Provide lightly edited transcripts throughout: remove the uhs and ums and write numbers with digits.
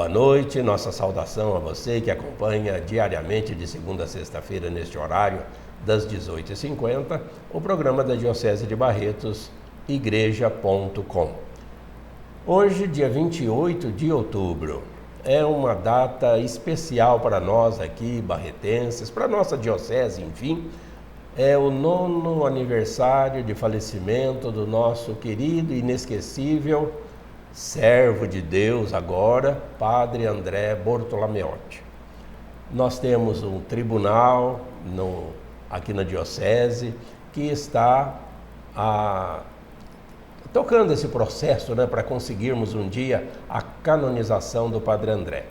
Boa noite, nossa saudação a você que acompanha diariamente de segunda a sexta-feira neste horário das 18h50, o programa da Diocese de Barretos, igreja.com. Hoje, dia 28 de outubro, é uma data especial para nós aqui, barretenses, para a nossa diocese, enfim. É o 9º aniversário de falecimento do nosso querido e inesquecível servo de Deus agora, Padre André Bortolomeotti. Nós temos um tribunal aqui na diocese que está tocando esse processo, para conseguirmos um dia a canonização do Padre André.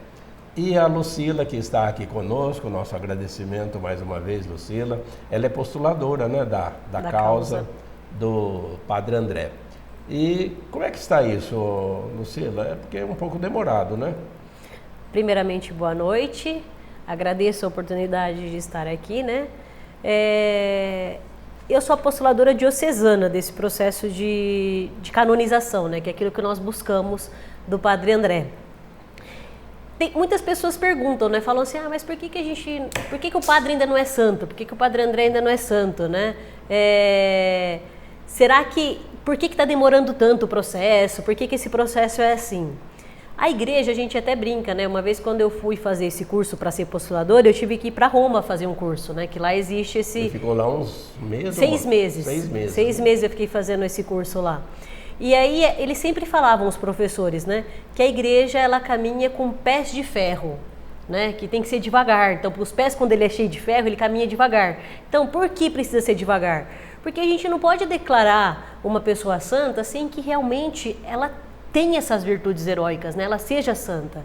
E a Lucila, que está aqui conosco, nosso agradecimento mais uma vez, Lucila, ela é postuladora da causa do Padre André. E como é que está isso, Lucila? É porque é um pouco demorado, né? Primeiramente, boa noite. Agradeço a oportunidade de estar aqui, né? Eu sou a postuladora diocesana desse processo de canonização, né? Que é aquilo que nós buscamos do Padre André. Muitas pessoas perguntam, né? Falam assim, mas por que o padre ainda não é santo? Por que o Padre André ainda não é santo, né? Por que está demorando tanto o processo? Por que esse processo é assim? A igreja, a gente até brinca, né? Uma vez quando eu fui fazer esse curso para ser postuladora, eu tive que ir para Roma fazer um curso, né? Que lá existe esse... Você ficou lá uns meses? 6 meses. 6 meses. 6 meses eu fiquei fazendo esse curso lá. E aí eles sempre falavam, os professores, né? Que a igreja, ela caminha com pés de ferro, né? Que tem que ser devagar. Então, os pés, quando ele é cheio de ferro, ele caminha devagar. Então, por que precisa ser devagar? Porque a gente não pode declarar uma pessoa santa sem que realmente ela tenha essas virtudes heróicas, né? Ela seja santa.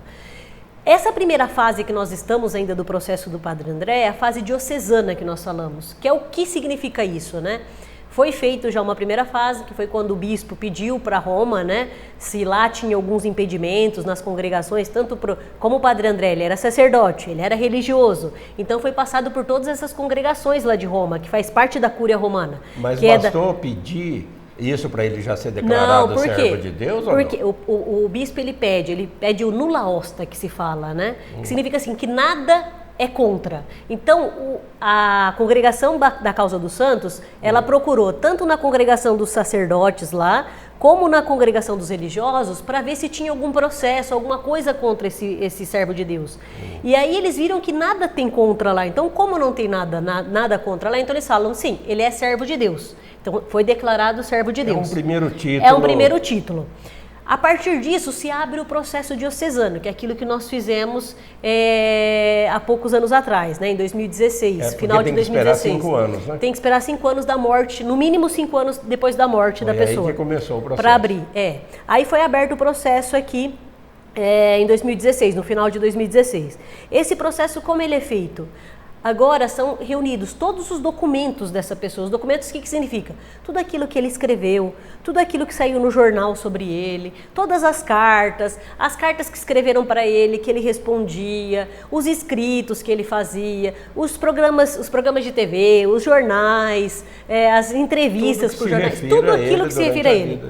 Essa primeira fase que nós estamos ainda do processo do Padre André é a fase diocesana que nós falamos, que é o que significa isso, né? Foi feito já uma primeira fase, que foi quando o bispo pediu para Roma, né, se lá tinha alguns impedimentos nas congregações, como o Padre André, ele era sacerdote, ele era religioso, então foi passado por todas essas congregações lá de Roma, que faz parte da Cúria Romana. Mas bastou pedir isso para ele já ser declarado servo de Deus? Porque o bispo ele pede o nulla osta, que se fala, né, que significa assim, que nada é contra. Então, a congregação da Causa dos Santos, ela procurou tanto na congregação dos sacerdotes lá, como na congregação dos religiosos, para ver se tinha algum processo, alguma coisa contra esse servo de Deus. E aí eles viram que nada tem contra lá. Então, como não tem nada contra lá, então eles falam, sim, ele é servo de Deus. Então, foi declarado servo de Deus. É um primeiro título. É um primeiro título. A partir disso, se abre o processo diocesano, que é aquilo que nós fizemos há poucos anos atrás, né, em 2016, final de 2016. Tem que esperar 5 anos, né? Tem que esperar 5 anos da morte, no mínimo 5 anos depois da morte da pessoa. Aí que começou o processo. Para abrir, Aí foi aberto o processo aqui em 2016, no final de 2016. Esse processo, como ele é feito? Agora são reunidos todos os documentos dessa pessoa. Os documentos, o que significa? Tudo aquilo que ele escreveu, tudo aquilo que saiu no jornal sobre ele, todas as cartas que escreveram para ele, que ele respondia, os escritos que ele fazia, os programas de TV, os jornais, as entrevistas por jornais, tudo aquilo que se refere a ele.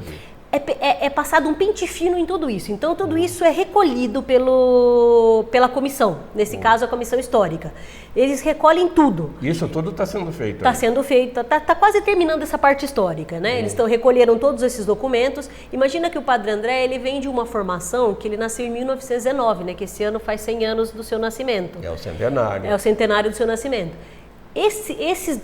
É passado um pente fino em tudo isso. Então, tudo isso é recolhido pela comissão, nesse caso, a comissão histórica. Eles recolhem tudo. Isso tudo está sendo feito? Está sendo feito, está quase terminando essa parte histórica, né? Eles recolheram todos esses documentos. Imagina que o Padre André, ele vem de uma formação que ele nasceu em 1919, né? Que esse ano faz 100 anos do seu nascimento. É o centenário. É o centenário do seu nascimento.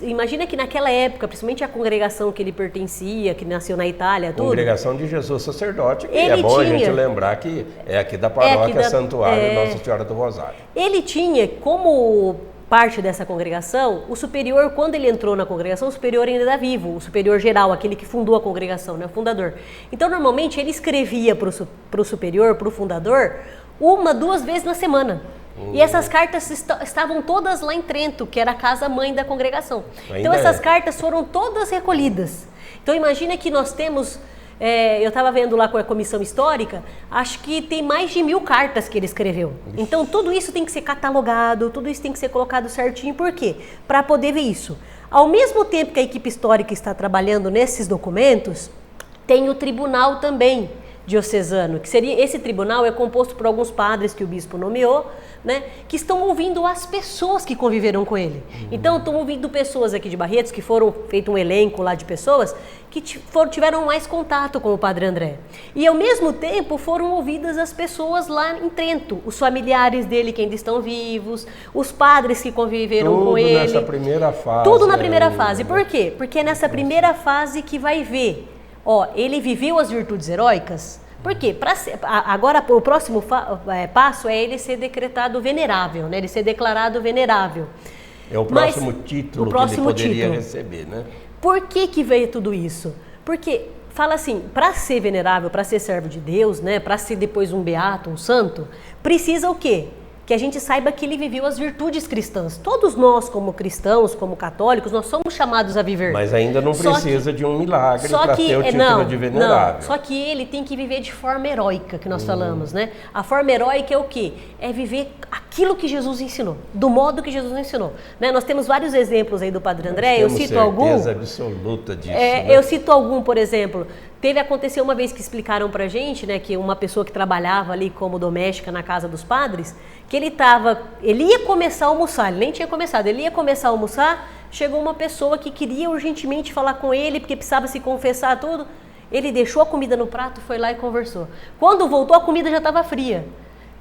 Imagina que naquela época, principalmente a congregação que ele pertencia, que nasceu na Itália, tudo. Congregação de Jesus Sacerdote, que é bom a gente lembrar que é aqui da paróquia Santuário Nossa Senhora do Rosário. Ele tinha, como parte dessa congregação, o superior, quando ele entrou na congregação, o superior ainda era vivo, o superior geral, aquele que fundou a congregação, né, o fundador. Então, normalmente, ele escrevia para o superior, para o fundador, 1-2 vezes na semana. E essas cartas estavam todas lá em Trento, que era a casa-mãe da congregação. Então essas cartas foram todas recolhidas. Então imagina que nós temos, eu estava vendo lá com a comissão histórica, acho que tem mais de 1000 cartas que ele escreveu. Então tudo isso tem que ser catalogado, tudo isso tem que ser colocado certinho. Por quê? Para poder ver isso. Ao mesmo tempo que a equipe histórica está trabalhando nesses documentos, tem o tribunal também, diocesano, que seria esse tribunal é composto por alguns padres que o bispo nomeou, né, que estão ouvindo as pessoas que conviveram com ele. Então, estão ouvindo pessoas aqui de Barretos, que foram feito um elenco lá de pessoas que tiveram mais contato com o Padre André. E, ao mesmo tempo, foram ouvidas as pessoas lá em Trento, os familiares dele que ainda estão vivos, os padres que conviveram com ele. Tudo nessa primeira fase. Tudo na primeira fase. Por quê? Porque é nessa primeira fase que vai ver, ele viveu as virtudes heróicas. Por quê? Agora, o próximo passo é ele ser decretado venerável, né? Ele ser declarado venerável. É o próximo título que ele poderia receber, né? Por que veio tudo isso? Porque fala assim, para ser venerável, para ser servo de Deus, né? Para ser depois um beato, um santo, precisa o quê? Que a gente saiba que ele viveu as virtudes cristãs. Todos nós, como cristãos, como católicos, nós somos chamados a viver. Mas ainda não precisa de um milagre para ter o título de venerável. Não, só que ele tem que viver de forma heróica, que nós falamos, né? A forma heróica é o quê? É viver aquilo que Jesus ensinou, do modo que Jesus ensinou. Né? Nós temos vários exemplos aí do Padre André, eu cito algum. Temos certeza absoluta disso. Né? Eu cito algum, por exemplo. Aconteceu uma vez que explicaram pra gente, né, que uma pessoa que trabalhava ali como doméstica na casa dos padres, que ele ia começar a almoçar, ele nem tinha começado, ele ia começar a almoçar, chegou uma pessoa que queria urgentemente falar com ele, porque precisava se confessar tudo, ele deixou a comida no prato, foi lá e conversou. Quando voltou, a comida já estava fria.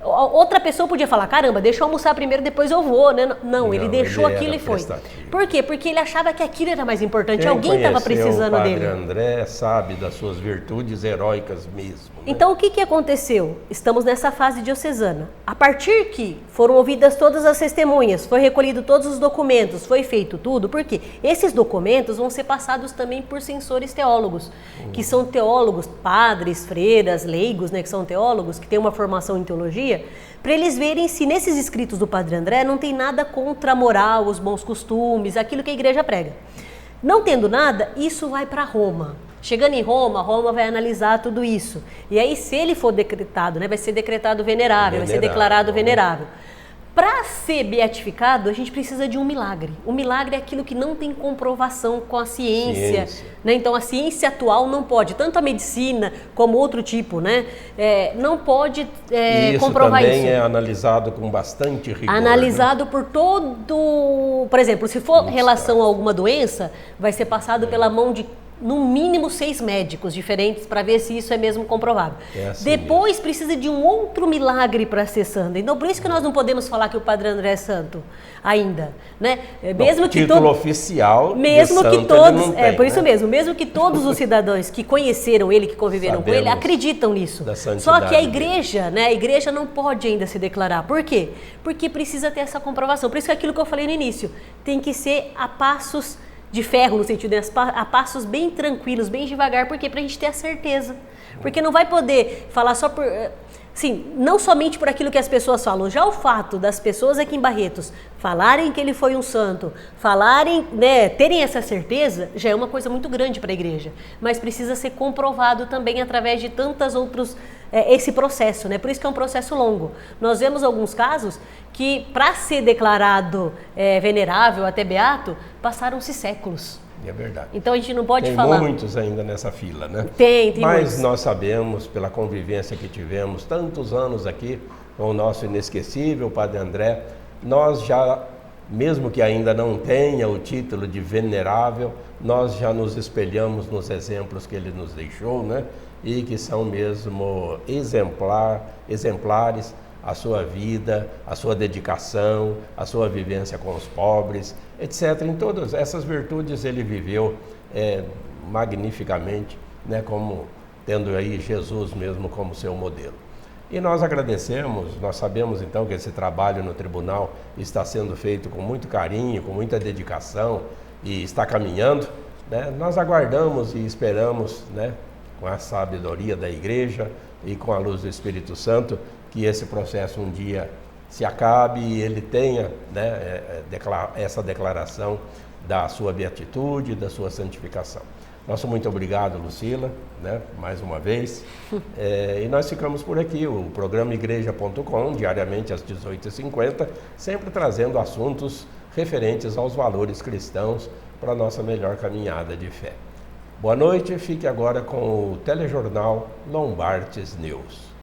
Outra pessoa podia falar, caramba, deixa eu almoçar primeiro, depois eu vou, né? Não, ele deixou aquilo e foi. Por quê? Porque ele achava que aquilo era mais importante, alguém estava precisando dele. O Padre André sabe das suas virtudes heróicas mesmo. Né? Então, o que aconteceu? Estamos nessa fase diocesana. A partir que foram ouvidas todas as testemunhas, foi recolhido todos os documentos, foi feito tudo, porque esses documentos vão ser passados também por censores teólogos, que são teólogos, padres, freiras, leigos, né, que são teólogos, que têm uma formação em teologia, para eles verem se nesses escritos do Padre André não tem nada contra a moral, os bons costumes, aquilo que a igreja prega. Não tendo nada, isso vai para Roma. Chegando em Roma, Roma vai analisar tudo isso. E aí, se ele for decretado, né, vai ser decretado venerável, vai ser declarado venerável. Para ser beatificado, a gente precisa de um milagre. O milagre é aquilo que não tem comprovação com a ciência. Né? Então, a ciência atual não pode, tanto a medicina como outro tipo, né? Não pode comprovar isso. Isso também é analisado com bastante rigor. Analisado, né? Por todo... Por exemplo, se for relação a alguma doença, vai ser passado pela mão de no mínimo 6 médicos diferentes para ver se isso é mesmo comprovável. Assim depois mesmo. Precisa de um outro milagre para ser santo. Então, por isso que nós não podemos falar que o Padre André é santo ainda, né? Mesmo que título oficial, mesmo de que santo todos, ele não tem, por isso mesmo, mesmo que todos os cidadãos que conheceram ele, que conviveram com ele, acreditam nisso. Só que a igreja, né? A igreja não pode ainda se declarar. Por quê? Porque precisa ter essa comprovação. Por isso que aquilo que eu falei no início, tem que ser a passos de ferro, no sentido de a passos bem tranquilos, bem devagar, porque para a gente ter a certeza. Porque não vai poder falar só por... Sim, não somente por aquilo que as pessoas falam. Já o fato das pessoas aqui em Barretos falarem que ele foi um santo, falarem, né, terem essa certeza, já é uma coisa muito grande para a igreja. Mas precisa ser comprovado também através de tantos outros... esse processo, né? Por isso que é um processo longo. Nós vemos alguns casos que, para ser declarado venerável, até beato, passaram-se séculos. É verdade. Então a gente não pode falar. Tem muitos ainda nessa fila, né? Tem Mas muitos. Nós sabemos, pela convivência que tivemos tantos anos aqui com o nosso inesquecível Padre André, nós já, mesmo que ainda não tenha o título de venerável, nós já nos espelhamos nos exemplos que ele nos deixou, né? E que são mesmo exemplares, a sua vida, a sua dedicação, a sua vivência com os pobres, etc. Em todas essas virtudes ele viveu magnificamente, né, como tendo aí Jesus mesmo como seu modelo. E nós agradecemos, nós sabemos então que esse trabalho no tribunal está sendo feito com muito carinho, com muita dedicação e está caminhando, né? Nós aguardamos e esperamos, né, com a sabedoria da igreja e com a luz do Espírito Santo, que esse processo um dia se acabe e ele tenha, né, essa declaração da sua beatitude, da sua santificação. Nosso muito obrigado, Lucila, né, mais uma vez. E nós ficamos por aqui, o programa igreja.com, diariamente às 18h50, sempre trazendo assuntos referentes aos valores cristãos para a nossa melhor caminhada de fé. Boa noite, fique agora com o telejornal Lombardes News.